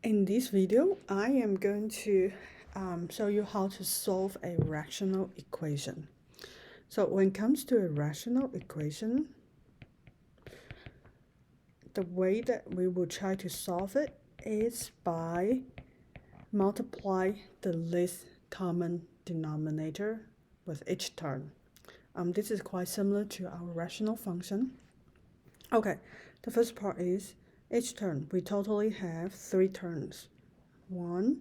In this video, I am going to show you how to solve a rational equation. So when it comes to a rational equation, the way that we will try to solve it is by multiply the least common denominator with each term. This is quite similar to our rational function. Okay, the first part is each term. We totally have 3 terms. 1,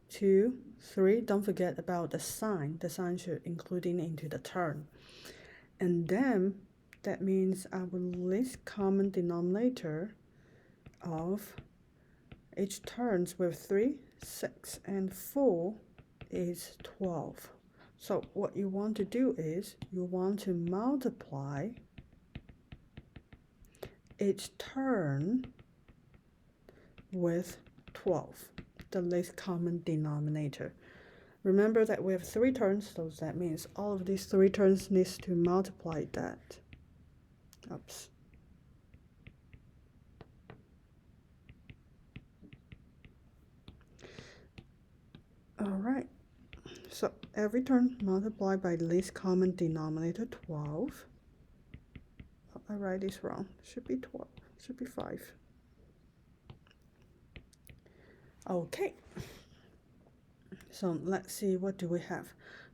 2, 3. Don't forget about the sign. The sign should include into the term. And then that means our least common denominator of each terms with 3, 6, and 4 is 12. So what you want to do is you want to multiply each term with 12, the least common denominator. Remember that we have 3 terms, so that means all of these 3 terms needs to multiply that. Oops. Alright, so every term multiplied by least common denominator 12. Oh, I write this wrong. Should be 12. Should be 5. Okay. So let's see, what do we have?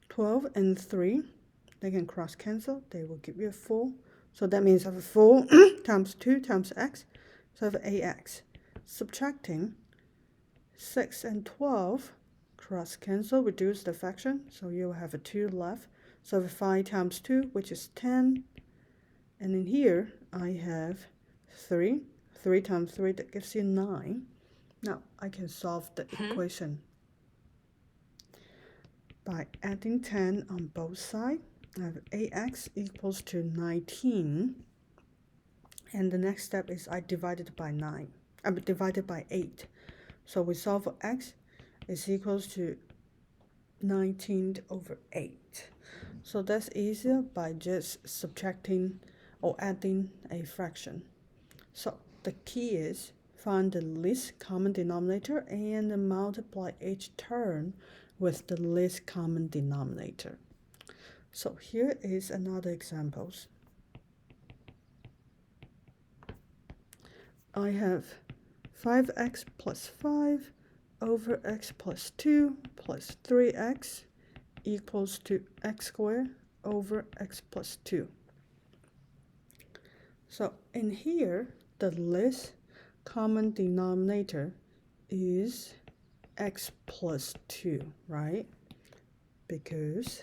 12 and 3, they can cross cancel. They will give you a 4. So that means I have 4 times 2 times x. So I have ax. Subtracting 6 and 12, cross cancel, reduce the fraction. So you will have a 2 left. So I have 5 times 2, which is 10. And in here, I have 3. 3 times 3, that gives you 9. Now I can solve the equation by adding 10 on both sides. I have ax equals to 19, and the next step is I divided by 9. I'm divided by 8. So we solve for x is equals to 19 over 8. So that's easier by just subtracting or adding a fraction. So the key is find the least common denominator and multiply each term with the least common denominator. So here is another example. I have 5x plus 5 over x plus 2 plus 3x equals to x squared over x plus 2. So in here, the least common denominator is x plus 2, right? Because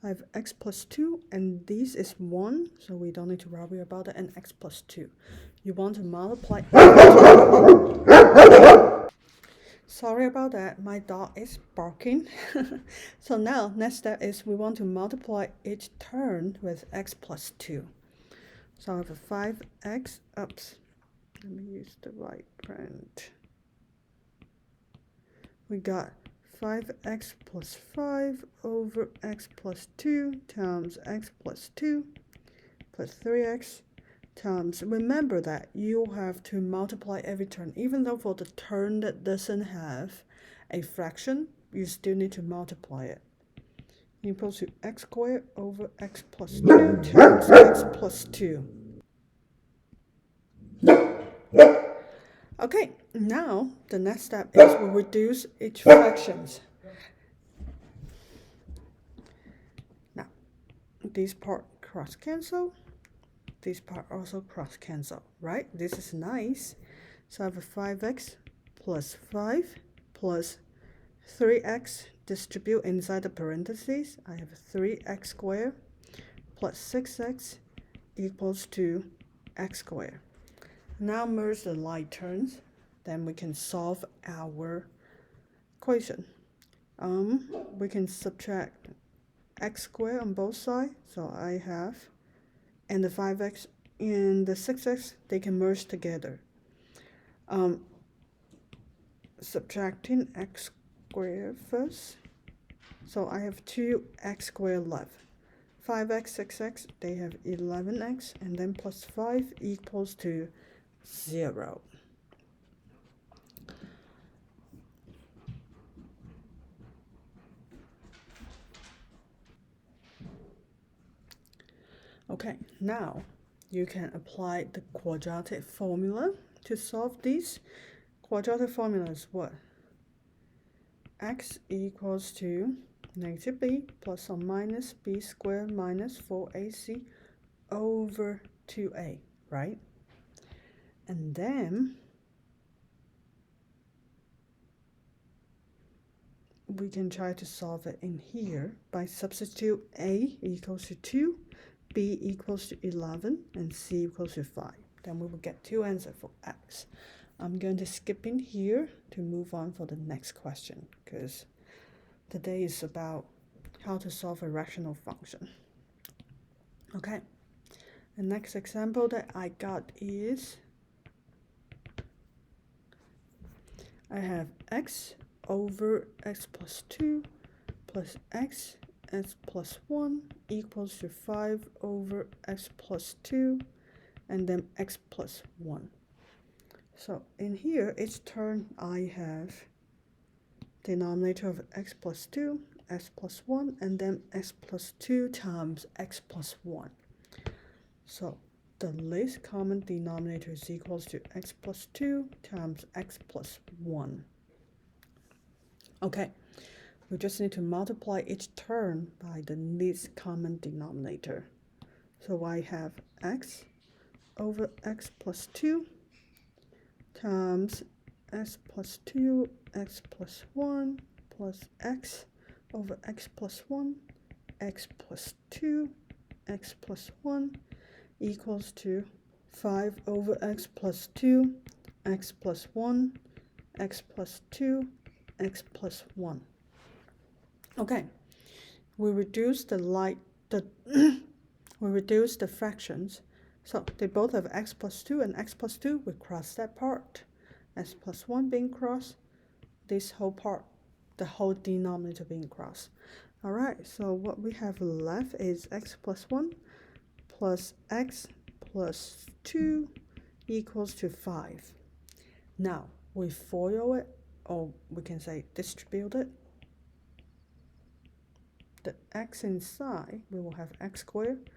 I have x plus 2 and this is 1, so we don't need to worry about it, and x plus 2. You want to multiply. Sorry about that, my dog is barking. So now, next step is we want to multiply each term with x plus 2. So I have a 5x, oops, let me use the right print. We got 5x plus 5 over x plus 2 times x plus 2 plus 3x times, remember that you have to multiply every term. Even though for the term that doesn't have a fraction, you still need to multiply it. Equals to x squared over x plus 2 times x plus 2. Okay, now the next step is we reduce each fractions. Now, this part cross cancel. This part also cross cancel, right? This is nice. So I have a 5x plus 5 plus 3x distribute inside the parentheses. I have 3x squared plus 6x equals to x squared. Now merge the like terms, then we can solve our equation. We can subtract x squared on both sides. So I have, and the 5x and the 6x, they can merge together. Subtracting x squared first. So I have 2x squared left. 5x, 6x, they have 11x, and then plus 5 equals to 0. Okay, now you can apply the quadratic formula to solve these. Quadratic formula is what? X equals to negative b plus or minus b squared minus 4ac over 2a, right? And then we can try to solve it in here by substitute a equals to 2, b equals to 11, and c equals to 5. Then we will get two answers for x. I'm going to skip in here to move on for the next question, because today is about how to solve a rational function. Okay, the next example that I got is I have x over x plus 2 plus x plus 1 equals to 5 over x plus 2 and then x plus 1. So in here, each term I have denominator of x plus 2, x plus 1, and then x plus 2 times x plus 1. So the least common denominator is equals to x plus 2 times x plus 1. Okay, we just need to multiply each term by the least common denominator. So I have x over x plus 2 times x plus 2, x plus 1, plus x over x plus 1, x plus 2, x plus 1 equals to 5 over x plus 2, x plus 1, x plus 2, x plus 1. Okay, we reduce the we reduce the fractions. So they both have x plus 2 and x plus 2. We cross that part. X plus 1 being crossed. This whole part, the whole denominator being crossed. All right, so what we have left is x plus 1 plus x plus 2 equals to 5. Now, we FOIL it, or we can say distribute it. The x inside, we will have x squared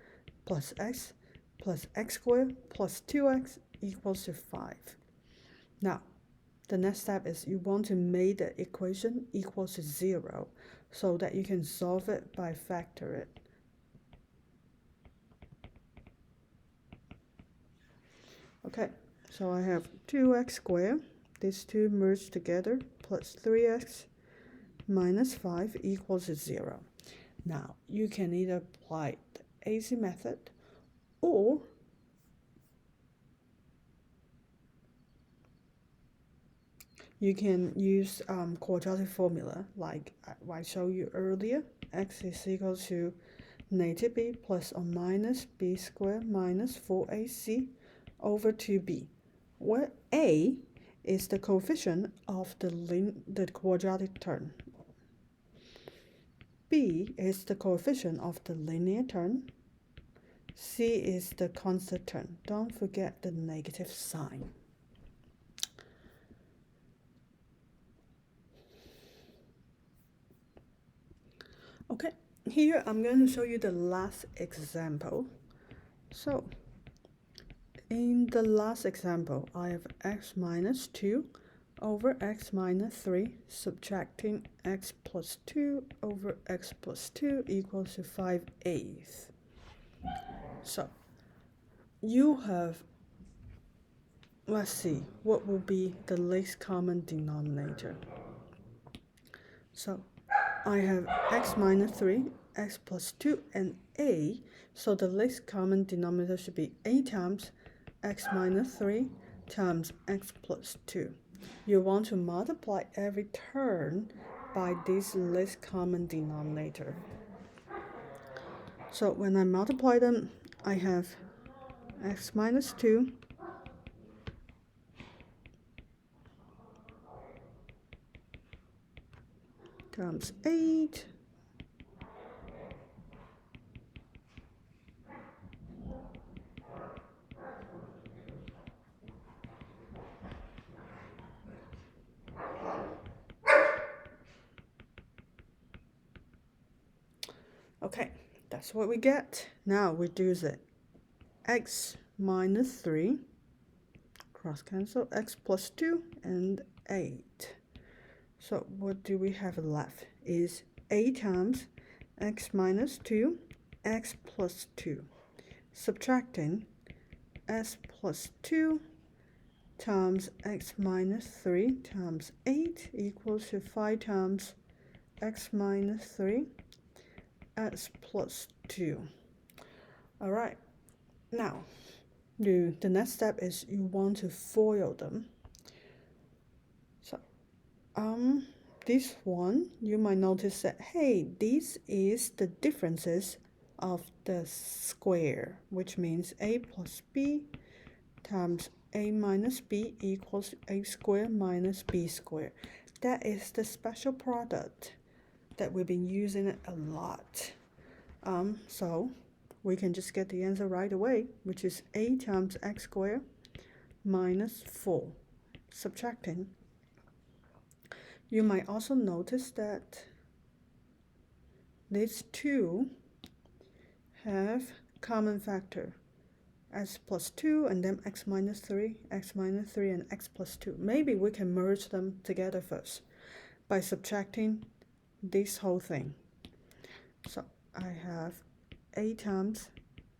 plus x squared plus 2x equals to 5. Now, the next step is you want to make the equation equals to 0 so that you can solve it by factor it. Okay, so I have 2x squared, these two merge together, plus 3x minus 5 equals to 0. Now, you can either apply the AC method or you can use quadratic formula like I showed you earlier. X is equal to negative b plus or minus b squared minus 4ac over 2b, where a is the coefficient of the quadratic term. B is the coefficient of the linear term. C is the constant term. Don't forget the negative sign. Okay, here I'm going to show you the last example. So, in the last example, I have x minus 2 over x minus 3, subtracting x plus 2 over x plus 2 equals to 5/8. So, you have, let's see, what will be the least common denominator? So, I have x minus 3, x plus 2, and a. So the least common denominator should be a times x minus 3 times x plus 2. You want to multiply every term by this least common denominator. So when I multiply them, I have x minus 2 times 8 Okay, that's what we get. Now reduce it. x minus 3, cross cancel, x plus 2, and 8. So what do we have left is a times x minus 2, x plus 2. Subtracting s plus 2 times x minus 3 times 8 equals to 5 times x minus 3, x plus 2. All right, now the next step is you want to FOIL them. So this one, you might notice that, hey, this is the differences of the square, which means a plus b times a minus b equals a squared minus b squared. That is the special product that we've been using it a lot. So we can just get the answer right away, which is a times x squared minus 4. Subtracting. You might also notice that these two have common factor, x plus 2 and then x minus 3, and x plus 2. Maybe we can merge them together first by subtracting this whole thing. So I have a times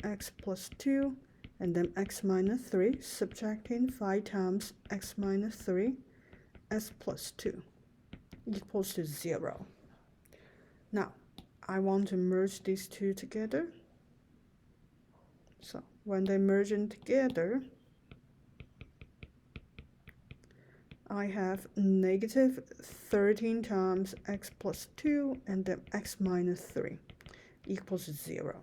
x plus 2 and then x minus 3, subtracting 5 times x minus 3, x plus 2 equals to 0. Now I want to merge these two together. So when they merge in together, I have negative 13 times x plus 2 and then x minus 3 equals 0.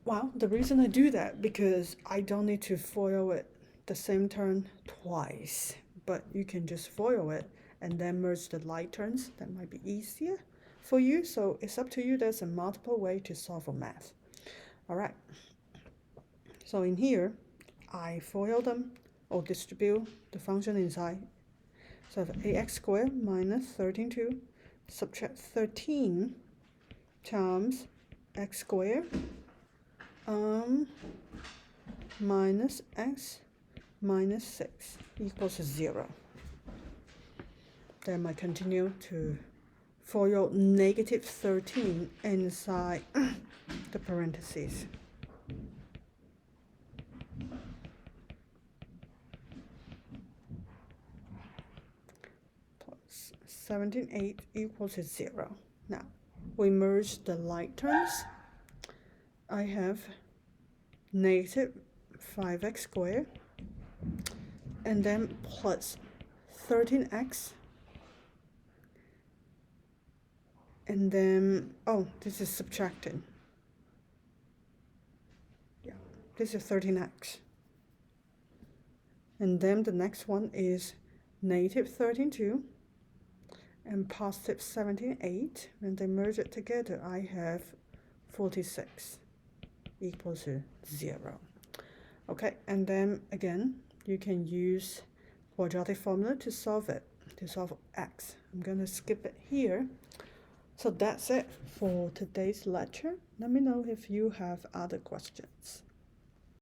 Well, the reason I do that because I don't need to FOIL it the same term twice, but you can just FOIL it and then merge the like terms. That might be easier for you, so it's up to you. There's a multiple way to solve for math. All right, so in here I FOIL them or distribute the function inside. So I have ax squared minus 13(2), subtract 13 times x squared minus x minus 6 equals 0. Then I continue to FOIL negative 13 inside the parentheses. Plus 17(8) equals 0. Now we merge the like terms. I have negative 5x squared and then plus 13x, and then, oh, this is subtracted. Yeah, this is 13x. And then the next one is negative 13(2) and positive 17(8). When they merge it together, I have 46 equals to 0. Okay, and then again, you can use quadratic formula to solve it, to solve x. I'm going to skip it here. So that's it for today's lecture. Let me know if you have other questions.